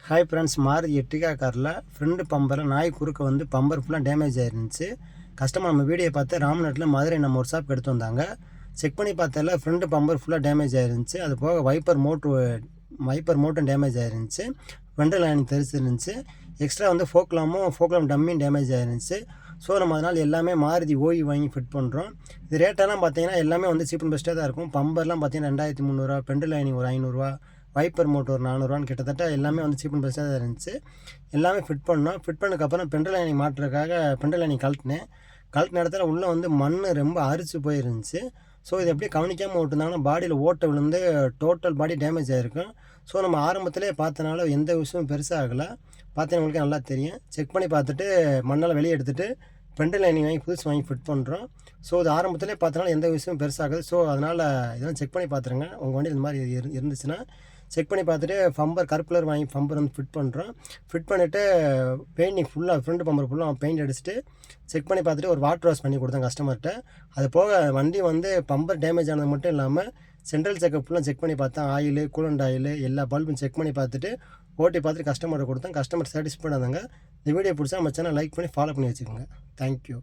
Hi friends, Maruti Ertiga காரில் front பம்பரில் நாய் குறுக்க வந்து பம்பர் ஃபுல்லாக டேமேஜ் ஆயிருந்துச்சு. கஸ்டமர் நம்ம வீடியோ பார்த்து ராம்நாட்டில் மதுரை நம்ம ஒரு ஷாப்க்கு எடுத்து வந்தாங்க. செக் பண்ணி பார்த்தால ஃப்ரண்ட் பம்பர் ஃபுல்லாக டேமேஜ் ஆயிருந்துச்சு. அது போக வைப்பர் மோட்டரும் டேமேஜ் ஆயிருந்துச்சு. வெண்டர் லைனிங் தெரிச்சிருந்துச்சு. எக்ஸ்ட்ரா வந்து ஃபோக்லாம் டம்மியும் டேமேஜ் ஆயிருந்துச்சு. ஸோ நம்ம அதனால் எல்லாமே மாருதி ஓய் வாங்கி ஃபிட் பண்ணுறோம். இது ரேட்டெல்லாம் பார்த்தீங்கன்னா எல்லாமே வந்து சீப் அண்ட் பெஸ்ட்டாக தான் இருக்கும். பம்பர்லாம் பார்த்தீங்கன்னா 2300, பெண்டர் லைனிங் ஒரு 500, வைப்பர் மோட்டர் ஒரு 400 கிட்டத்தட்ட எல்லாமே வந்து சீப் அண்ட் பெஸ்ட்டாக தான் இருந்துச்சு. எல்லாமே ஃபிட் பண்ணோம். ஃபிட் பண்ணதுக்கப்புறம் பெண்டர் லைனிங் மாட்டுறதுக்காக பெண்டர் லைனிங் கழட்டின இடத்துல உள்ளே வந்து மண் ரொம்ப அரிச்சு போயிருந்துச்சு. ஸோ இது எப்படி கவனிக்காமல் விட்டுருந்தாங்கன்னா பாடியில் ஓட்டை விழுந்து டோட்டல் பாடி டேமேஜ் ஆகிருக்கும். ஸோ நம்ம ஆரம்பத்திலே பார்த்தனால எந்த விஷயமும் பெருசாக ஆகலை. பார்த்தீங்கன்னா உங்களுக்கு நல்லா தெரியும். செக் பண்ணி பார்த்துட்டு மண்ணெல்லாம் வெளியே எடுத்துகிட்டு பெண்டர் லைனிங் வாங்கி புதுசு வாங்கி ஃபிட் பண்ணுறோம். ஸோ இது ஆரம்பத்திலே பார்த்தனால எந்த விஷயமும் பெருசாகுது. ஸோ அதனால் இதெல்லாம் செக் பண்ணி பார்த்துருங்க. உங்கள் வண்டி இந்த மாதிரி இருந்துச்சுன்னா செக் பண்ணி பார்த்துட்டு கருப்பு கலர் வாங்கி பம்பர் வந்து ஃபிட் பண்ணுறோம். ஃபிட் பண்ணிவிட்டு பெயிண்டிங் ஃபுல்லாக ஃப்ரண்ட் பம்பர் ஃபுல்லாக பெயிண்ட் அடிச்சுட்டு செக் பண்ணி பார்த்துட்டு ஒரு வாட்டர் வாஷ் பண்ணி கொடுத்தேன் கஸ்டமர்கிட்ட. அது போக வண்டி வந்து பம்பர் டேமேஜ் ஆனது மட்டும் இல்லாமல் சென்ட்ரல் செக்கப் ஃபுல்லாக செக் பண்ணி பார்த்தேன். ஆயில், கூலண்ட் ஆயில் எல்லா பல்பும் செக் பண்ணி பார்த்துட்டு ஓட்டி பார்த்துட்டு கஸ்டமர்கிட்ட கொடுத்தேன். கஸ்டமர் சாட்டிஸ்ஃபைடாக இருந்தாங்க. இந்த வீடியோ பிடிச்சா நம்ம சேனல் லைக் பண்ணி ஃபாலோ பண்ணி வச்சுக்கோங்க. தேங்க்யூ.